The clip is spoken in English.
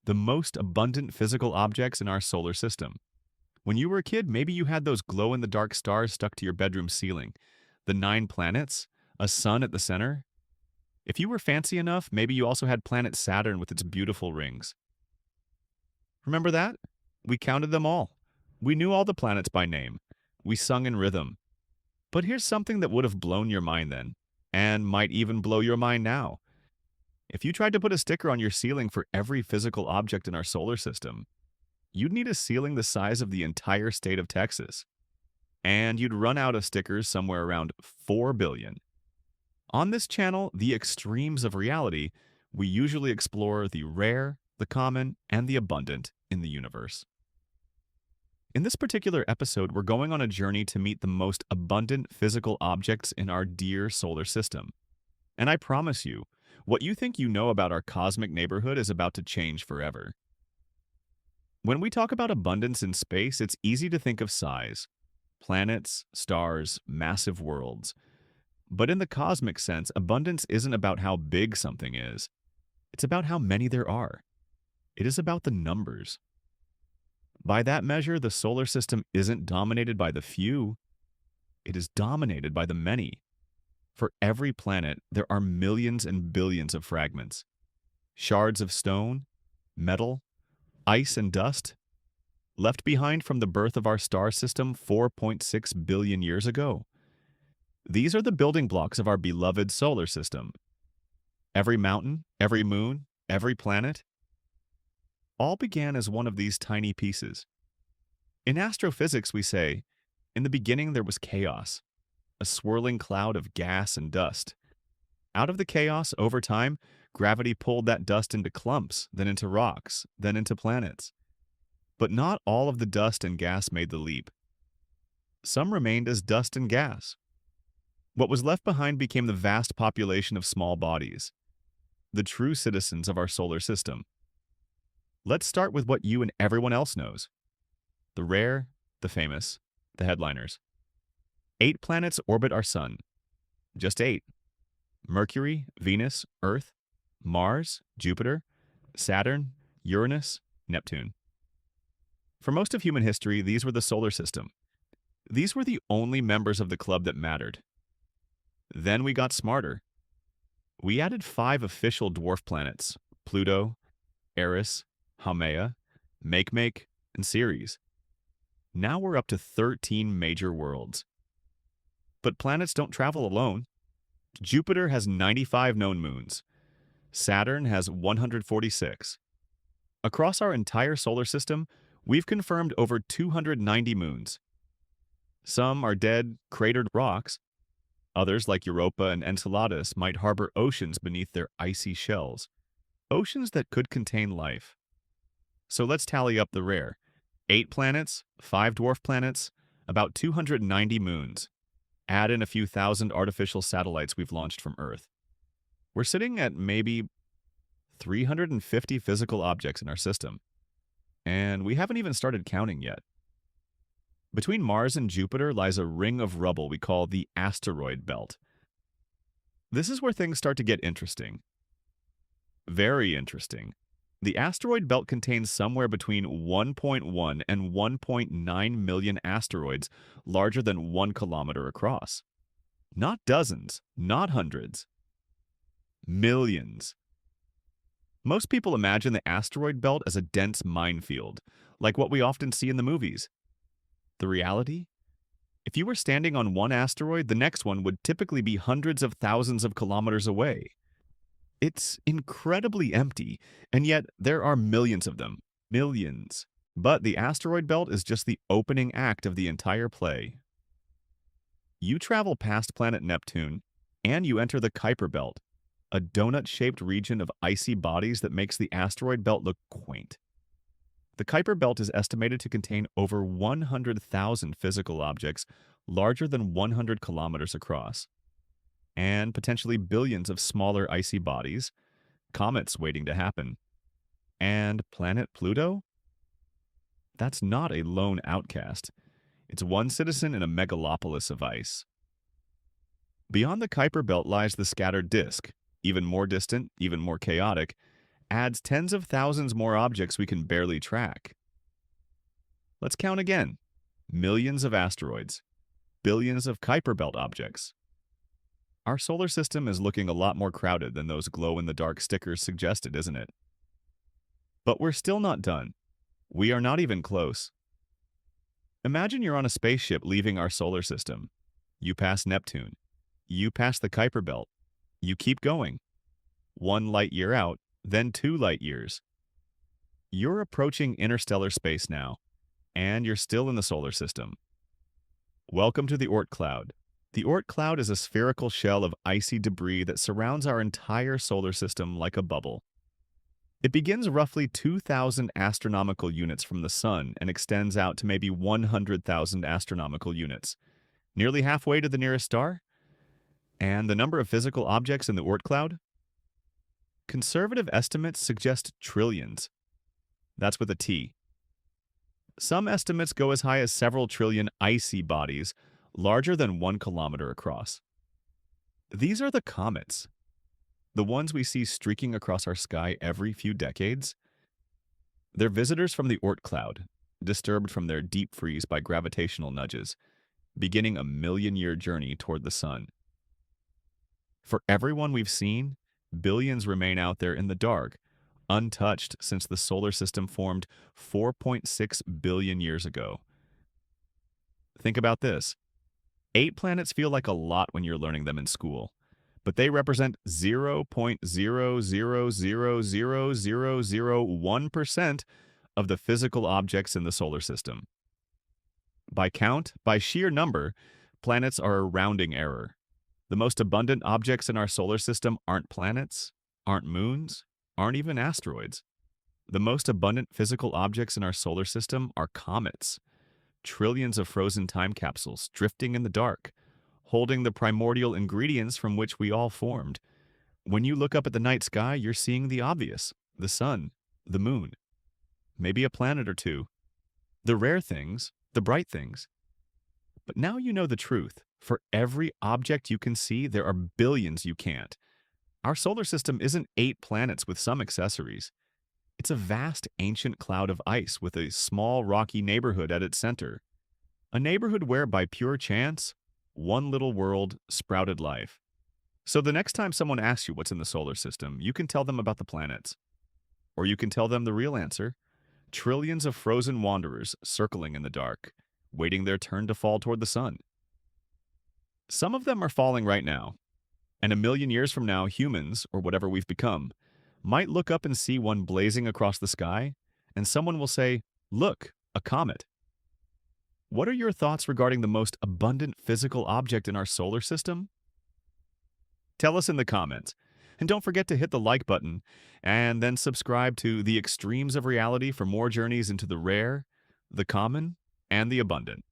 the most abundant physical objects in our solar system. When you were a kid, maybe you had those glow-in-the-dark stars stuck to your bedroom ceiling, the 9 planets, a sun at the center. If you were fancy enough, maybe you also had planet Saturn with its beautiful rings. Remember that? We counted them all. We knew all the planets by name. We sung in rhythm. But here's something that would have blown your mind then, and might even blow your mind now. If you tried to put a sticker on your ceiling for every physical object in our solar system, you'd need a ceiling the size of the entire state of Texas. And you'd run out of stickers somewhere around 4 billion. On this channel, The Extremes of Reality, we usually explore the rare, the common, and the abundant in the universe. In this particular episode, we're going on a journey to meet the most abundant physical objects in our dear solar system. And I promise you, what you think you know about our cosmic neighborhood is about to change forever. When we talk about abundance in space, it's easy to think of size: planets, stars, massive worlds. But in the cosmic sense, abundance isn't about how big something is. It's about how many there are. It is about the numbers. By that measure, the solar system isn't dominated by the few. It is dominated by the many. For every planet, there are millions and billions of fragments. Shards of stone, metal, ice and dust, left behind from the birth of our star system 4.6 billion years ago. These are the building blocks of our beloved solar system. Every mountain, every moon, every planet, all began as one of these tiny pieces. In astrophysics, we say, in the beginning there was chaos, a swirling cloud of gas and dust. Out of the chaos, over time, gravity pulled that dust into clumps, then into rocks, then into planets. But not all of the dust and gas made the leap. Some remained as dust and gas. What was left behind became the vast population of small bodies, the true citizens of our solar system. Let's start with what you and everyone else knows: the rare, the famous, the headliners. 8 planets orbit our sun. Just 8. Mercury, Venus, Earth, Mars, Jupiter, Saturn, Uranus, Neptune. For most of human history, these were the solar system. These were the only members of the club that mattered. Then we got smarter. We added 5 official dwarf planets: Pluto, Eris, Haumea, Makemake, and Ceres. Now we're up to 13 major worlds. But planets don't travel alone. Jupiter has 95 known moons. Saturn has 146. Across our entire solar system, we've confirmed over 290 moons. Some are dead, cratered rocks. Others, like Europa and Enceladus, might harbor oceans beneath their icy shells. Oceans that could contain life. So let's tally up the rare. 8 planets, 5 dwarf planets, about 290 moons. Add in a few thousand artificial satellites we've launched from Earth. We're sitting at maybe 350 physical objects in our system. And we haven't even started counting yet. Between Mars and Jupiter lies a ring of rubble we call the asteroid belt. This is where things start to get interesting. Very interesting. The asteroid belt contains somewhere between 1.1 and 1.9 million asteroids larger than 1 kilometer across. Not dozens, not hundreds. Millions. Most people imagine the asteroid belt as a dense minefield, like what we often see in the movies. The reality? If you were standing on one asteroid, the next one would typically be hundreds of thousands of kilometers away. It's incredibly empty, and yet there are millions of them. Millions. But the asteroid belt is just the opening act of the entire play. You travel past planet Neptune, and you enter the Kuiper Belt, a donut-shaped region of icy bodies that makes the asteroid belt look quaint. The Kuiper Belt is estimated to contain over 100,000 physical objects larger than 100 kilometers across, and potentially billions of smaller icy bodies, comets waiting to happen. And planet Pluto? That's not a lone outcast. It's one citizen in a megalopolis of ice. Beyond the Kuiper Belt lies the scattered disk, even more distant, even more chaotic, adds tens of thousands more objects we can barely track. Let's count again. Millions of asteroids, billions of Kuiper Belt objects. Our solar system is looking a lot more crowded than those glow-in-the-dark stickers suggested, isn't it? But we're still not done. We are not even close. Imagine you're on a spaceship leaving our solar system. You pass Neptune. You pass the Kuiper Belt. You keep going. 1 light year out, then 2 light years. You're approaching interstellar space now, and you're still in the solar system. Welcome to the Oort Cloud. The Oort Cloud is a spherical shell of icy debris that surrounds our entire solar system like a bubble. It begins roughly 2,000 astronomical units from the Sun and extends out to maybe 100,000 astronomical units, nearly halfway to the nearest star. And the number of physical objects in the Oort Cloud? Conservative estimates suggest trillions. That's with a T. Some estimates go as high as several trillion icy bodies, larger than 1 kilometer across. These are the comets, the ones we see streaking across our sky every few decades. They're visitors from the Oort Cloud, disturbed from their deep freeze by gravitational nudges, beginning a million-year journey toward the Sun. For everyone we've seen, billions remain out there in the dark, untouched since the solar system formed 4.6 billion years ago. Think about this. 8 planets feel like a lot when you're learning them in school, but they represent 0.0000001% of the physical objects in the solar system. By count, by sheer number, planets are a rounding error. The most abundant objects in our solar system aren't planets, aren't moons, aren't even asteroids. The most abundant physical objects in our solar system are comets. Trillions of frozen time capsules drifting in the dark, holding the primordial ingredients from which we all formed. When you look up at the night sky, you're seeing the obvious: the sun, the moon, maybe a planet or two, the rare things, the bright things. But now you know the truth. For every object you can see, there are billions you can't. Our solar system isn't 8 planets with some accessories. It's a vast ancient cloud of ice with a small rocky neighborhood at its center. A neighborhood where, by pure chance, one little world sprouted life. So the next time someone asks you what's in the solar system, you can tell them about the planets. Or you can tell them the real answer: trillions of frozen wanderers circling in the dark, waiting their turn to fall toward the sun. Some of them are falling right now. And a million years from now, humans, or whatever we've become, might look up and see one blazing across the sky, and someone will say, "Look, a comet." What are your thoughts regarding the most abundant physical object in our solar system? Tell us in the comments. And don't forget to hit the like button, and then subscribe to The Extremes of Reality for more journeys into the rare, the common, and the abundant.